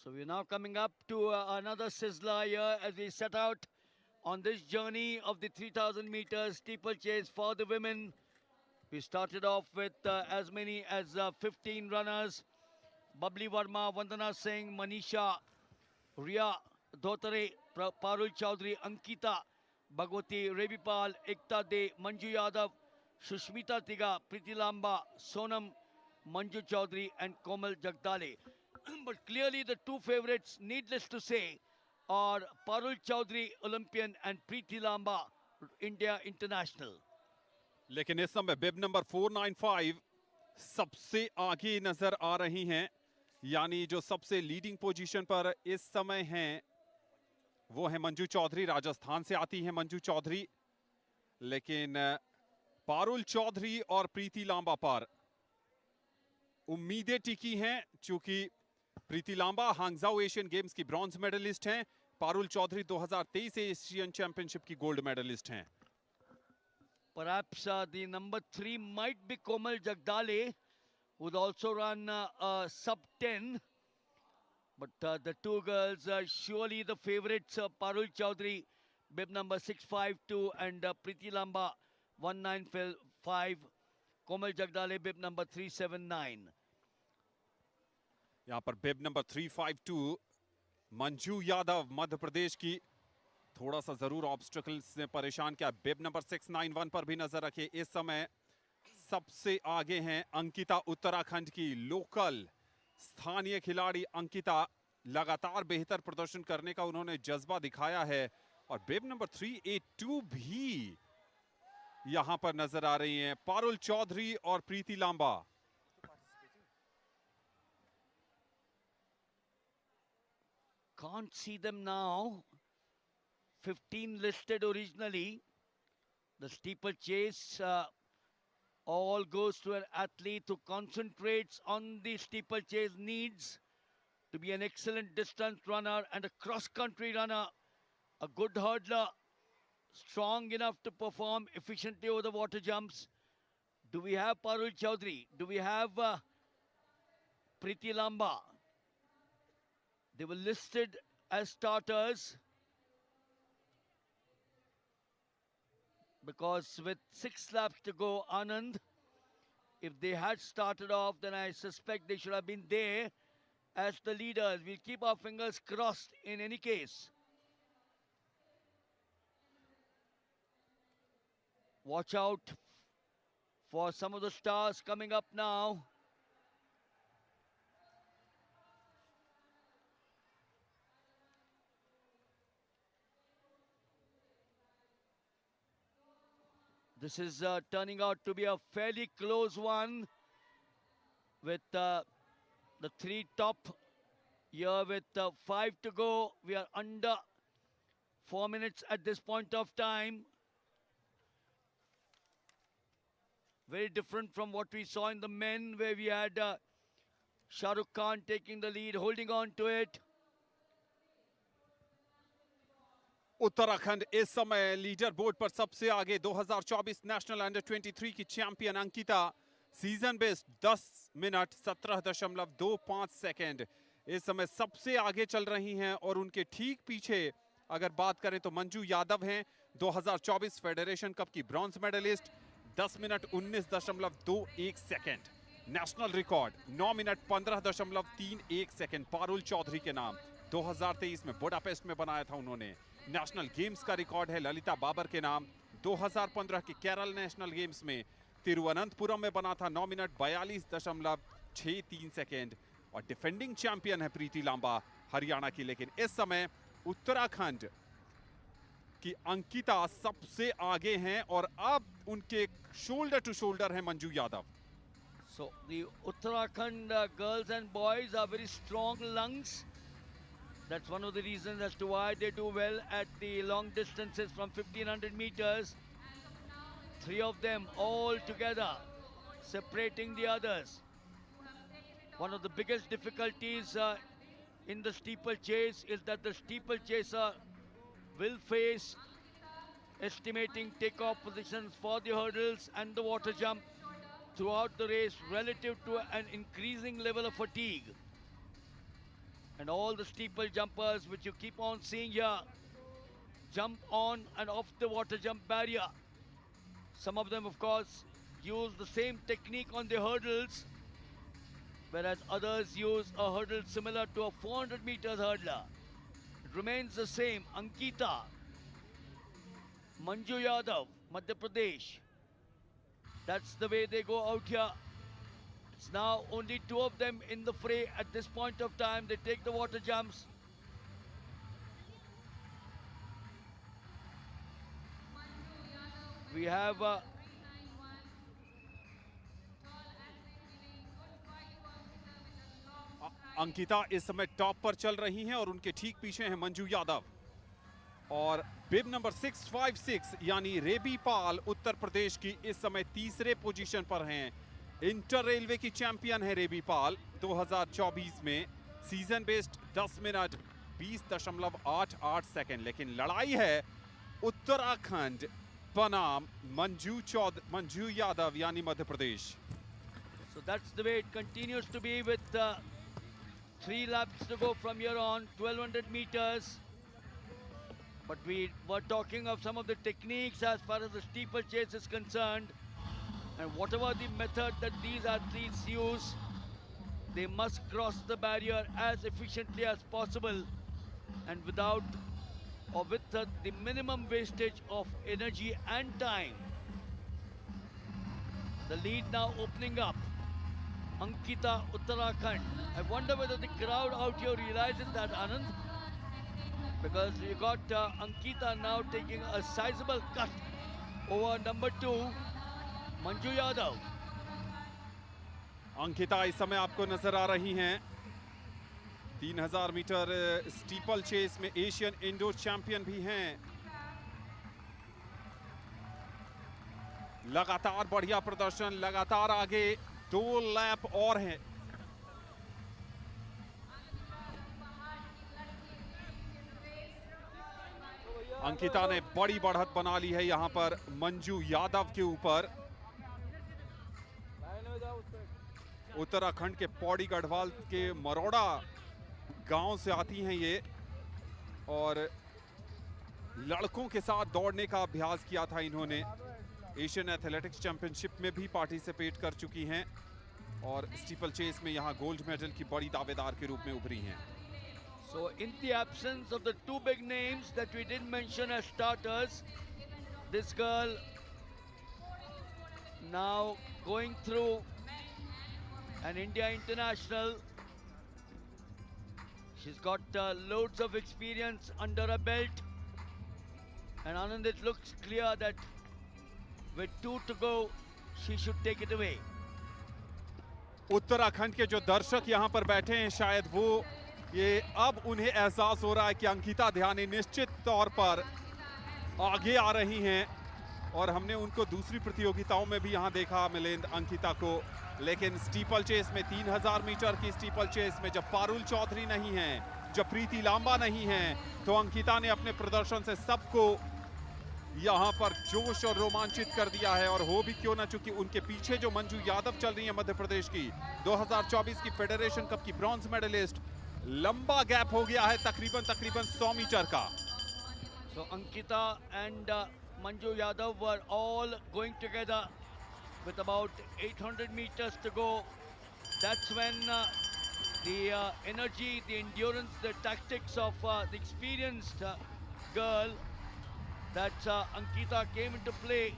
So we're now coming up to another sizzler here as we set out on this journey of the 3000 meters steeplechase for the women. We started off with as many as 15 runners. Babli Verma, Vandana Singh, Manisha, Ria Dhotare, Parul Chaudhary, Ankita, Bhagwati, Revipal, Ekta De, Manju Yadav, Shushmita Tiga, Priti Lamba, Sonam, Manju Chaudhary and Komal Jagdale. But clearly the two favorites, needless to say, are Parul Chaudhary, Olympian, and Preeti Lamba, India International. लेकिन इस समय बिब number 495 सबसे आगे नजर आ रही हैं, यानी जो सबसे लीडिंग पोजीशन पर इस समय हैं वो है मंजू चौधरी। राजस्थान से आती है मंजू चौधरी, लेकिन पारुल चौधरी और प्रीति लांबा पर उम्मीदें टिकी हैं, चूंकि प्रीति लांबा हांगझाओ एशियन गेम्स की ब्रॉन्ज मेडलिस्ट हैं, पारुल चौधरी 2023 एशियन चैंपियनशिप की गोल्ड मेडलिस्ट हैं। Perhaps the number 3 might be Komal Jagdale, who would also run sub 10. But the two girls, surely the favorites, Parul Chaudhary, bib number 652, and Preeti Lamba, 1955. Komal Jagdale, bib number 379. यहाँ पर बिब number 352 Manju Yadav Madhya Pradesh की, थोड़ा सा जरूर obstacles ने परेशान किया। बिब number 691 पर भी नजर रखिए। इस समय सबसे आगे हैं अंकिता, उत्तराखंड की लोकल स्थानीय खिलाड़ी अंकिता। लगातार बेहतर प्रदर्शन करने का उन्होंने जज्बा दिखाया है, और बिब नंबर 382 भी यहां पर नजर आ रही हैं, पारुल चौधरी और प्रीति Lamba. Can't see them now. 15 listed originally. The steeplechase all goes to an athlete who concentrates on the steeplechase, needs to be an excellent distance runner and a cross-country runner, a good hurdler, strong enough to perform efficiently over the water jumps. Do we have Parul Chaudhary? Do we have Preeti Lamba? They were listed as starters because with 6 laps to go, Anand, if they had started off, then I suspect they should have been there as the leaders. We'll keep our fingers crossed in any case. Watch out for some of the stars coming up now. This is turning out to be a fairly close one with the 3 top here with 5 to go. We are under 4 minutes at this point of time. Very different from what we saw in the men, where we had Shah Rukh Khan taking the lead, holding on to it. Uttarakhand इस समय leader board पर सबसे आगे। 2024 national under 23 की champion Ankita, season best 10 minute 17.25 second इस समय सबसे आगे चल रही हैं, और उनके ठीक पीछे अगर बात करें तो मंजू यादव हैं, 2024 फेडरेशन कप की bronze medalist, 10 minute 19.21 second national record, 9 minute 15.31 second Parul Chaudhary के नाम। 2023 में बुडापेस्ट में बनाया था उन्होंने। नेशनल गेम्स का रिकॉर्ड है ललिता बाबर के नाम, 2015 के केरल नेशनल गेम्स में तिरुवनंतपुरम में बना था, 9 मिनट 42.63 सेकेंड। और डिफेंडिंग चैंपियन है प्रीति लांबा हरियाणा की, लेकिन इस समय उत्तराखंड की अंकिता सबसे आगे हैं, और अब उनके शोल्डर टू शोल्डर है Manju Yadav. So the Uttarakhand girls and boys are very strong lungs. That's one of the reasons as to why they do well at the long distances from 1500 meters. 3 of them all together, separating the others. One of the biggest difficulties in the steeplechase is that the steeplechaser will face estimating takeoff positions for the hurdles and the water jump throughout the race relative to an increasing level of fatigue. And all the steeple jumpers which you keep on seeing here jump on and off the water jump barrier. Some of them, of course, use the same technique on the hurdles, whereas others use a hurdle similar to a 400 meters hurdler. It remains the same. Ankita, Manju Yadav, Madhya Pradesh. That's the way they go out here. It's now only two of them in the fray at this point of time. They take the water jumps. We have Ankita इस समय top पर चल रही हैं और उनके ठीक पीछे हैं मंजू यादव और बिब नंबर 656 यानी रेबी पाल उत्तर प्रदेश की इस समय तीसरे पोजीशन पर हैं। इंटर रेलवे की चैंपियन है रेबी पाल 2024 में सीजन बेस्ड 10 मिनट 20.88 सेकंड। लेकिन लड़ाई है उत्तराखंड बनाम मंजू यादव यानी Madhya Pradesh. So that's the way it continues to be with 3 laps to go from here on, 1200 meters. But we were talking of some of the techniques as far as the steeplechase is concerned. And whatever the method that these athletes use, they must cross the barrier as efficiently as possible and without or with the minimum wastage of energy and time. The lead now opening up. Ankita, Uttarakhand. I wonder whether the crowd out here realizes that, Anand, because you got Ankita now taking a sizable cut over number 2, Manju Yadav. Ankita इस समय आपको नजर आ रही हैं 3000 metre steeple chess में Asian indoor champion भी हैं। लगातार बढ़िया प्रदर्शन, लगातार आगे 2 लैप और हैं। अंकिता ने बड़ी बढ़त बना ली है यहां पर मंजू यादव के ऊपर। उत्तराखंड के पौड़ी गढ़वाल के मरोड़ा गांव से आती हैं ये और लड़कों के साथ दौड़ने का अभ्यास किया था इन्होंने। एशियन एथलेटिक्स चैंपियनशिप में भी पार्टिसिपेट कर चुकी हैं और स्टीपल चेस में यहां गोल्ड मेडल की बड़ी दावेदार के रूप में उभरी हैं। So in the absence of the 2 big names that we did mention as starters, this girl now going through an India international. She's got loads of experience under her belt, and Anand, it looks clear that with 2 to go, she should take it away. Uttarakhand के जो दर्शक यहां पर बैठे हैं शायद वो ये अब उन्हें एहसास हो रहा है कि अंकिता ध्यानी निश्चित तौर पर आगे आ रही हैं और हमने उनको दूसरी प्रतियोगिताओं में भी यहां देखा मिलिंद अंकिता को। लेकिन स्टीपल चेस में 3000 मीटर की स्टीपल चेस में जब पारुल चौधरी नहीं है, जब प्रीति लांबा नहीं है, तो अंकिता ने अपने प्रदर्शन से सबको यहां पर जोश और रोमांचित कर दिया है। और हो भी क्यों ना, चूंकि उनके पीछे जो मंजू यादव चल रही है मध्य प्रदेश की 2024 की फेडरेशन कप की ब्रॉन्ज मेडलिस्ट, लंबा गैप हो गया है तकरीबन 100 मीटर का। So Ankita and Manju Yadav were all going together with about 800 meters to go. That's when the energy, the endurance, the tactics of the experienced girl, that Ankita came into play.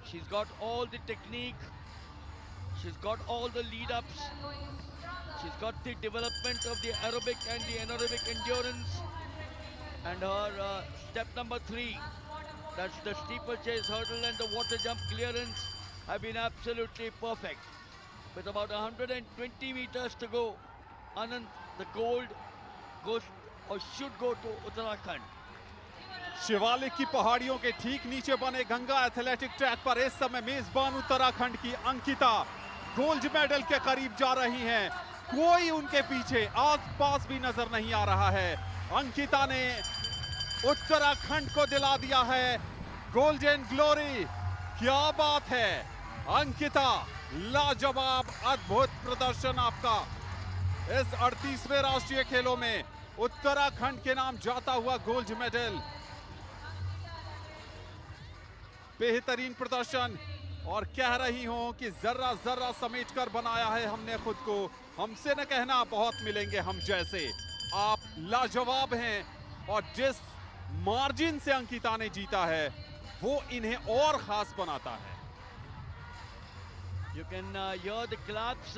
She's got all the technique, she's got all the lead-ups, she's got the development of the aerobic and the anaerobic endurance, and her step number 3, that's the steeplechase hurdle and the water jump clearance, have been absolutely perfect. With about 120 meters to go, Anand, the gold goes or should go to Uttarakhand. Shivalik की पहाड़ियों के ठीक नीचे बने Ganga athletic track पर इस समय मेजबान उत्तराखंड की अंकिता गोल्ड मेडल के करीब जा रही हैं। कोई उनके पीछे आसपास भी नजर नहीं आ रहा है। अंकिता ने उत्तराखंड को दिला दिया है गोल्डन ग्लोरी। क्या बात है अंकिता, लाजवाब अद्भुत प्रदर्शन आपका। इस 38वें राष्ट्रीय खेलों में उत्तराखंड के नाम जाता हुआ गोल्ड मेडल। बेहतरीन प्रदर्शन और कह रही हूं कि जर्रा जर्रा समेटकर बनाया है हमने खुद को। हमसे न कहना बहुत मिलेंगे हम जैसे। आप लाजवाब हैं और जिस मार्जिन से अंकिता ने जीता है वो इन्हें और खास बनाता है। You can hear the claps,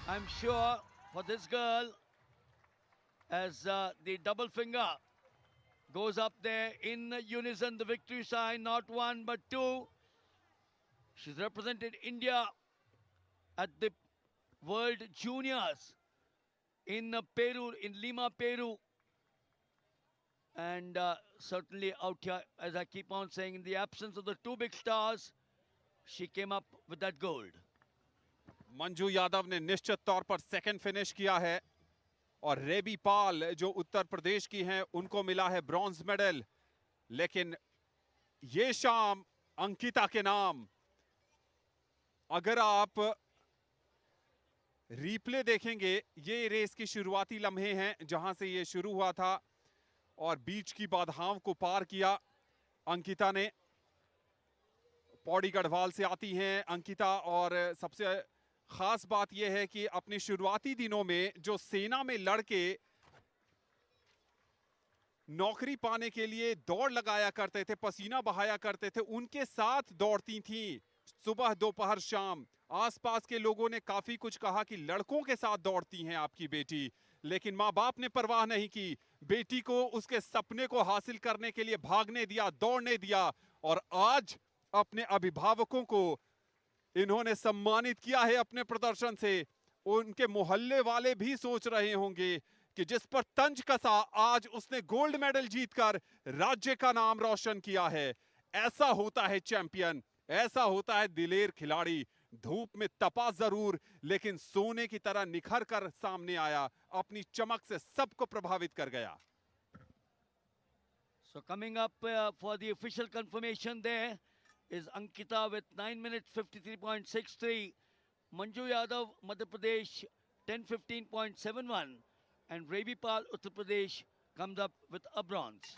I'm sure, for this girl as the double finger goes up there in unison, the victory sign, not one but two. She's represented India at the World Juniors in Peru, in Lima, Peru. And certainly out here, as I keep on saying, in the absence of the two big stars, she came up with that gold. Manju Yadav ने निश्चित तौर पर second finish किया है और रेबी पाल जो उत्तर प्रदेश की हैं उनको मिला है ब्रॉन्ज मेडल। लेकिन ये शाम अंकिता के नाम। अगर आप रिप्ले देखेंगे, ये रेस की शुरुआती लम्हे हैं जहां से ये शुरू हुआ था और बीच की बाधाओं को पार किया अंकिता ने। पौड़ी गढ़वाल से आती हैं अंकिता और सबसे खास बात यह है कि अपने शुरुआती दिनों में जो सेना में लड़के नौकरी पाने के लिए दौड़ लगाया करते थे, पसीना बहाया करते थे, उनके साथ दौड़ती थीं सुबह दोपहर शाम। आसपास के लोगों ने काफी कुछ कहा कि लड़कों के साथ दौड़ती हैं आपकी बेटी, लेकिन माँ बाप ने परवाह नहीं की। बेटी को उसके सपने को हासिल करने के लिए भागने दिया, दौड़ने दिया और आज अपने अभिभावकों को इन्होंने सम्मानित किया है अपने प्रदर्शन से। उनके मोहल्ले वाले भी सोच रहे होंगे कि जिस पर तंज कसा आज उसने गोल्ड मेडल जीतकर राज्य का नाम रोशन किया है। ऐसा होता है चैंपियन, ऐसा होता है दिलेर खिलाड़ी। धूप में तपा जरूर लेकिन सोने की तरह निखर कर सामने आया, अपनी चमक से सबको प्रभावित कर गया। So coming up for the official confirmation there is Ankita with 9 minutes 53.63, Manju Yadav Madhya Pradesh 10:15.71, and Rebi Pal Uttar Pradesh comes up with a bronze.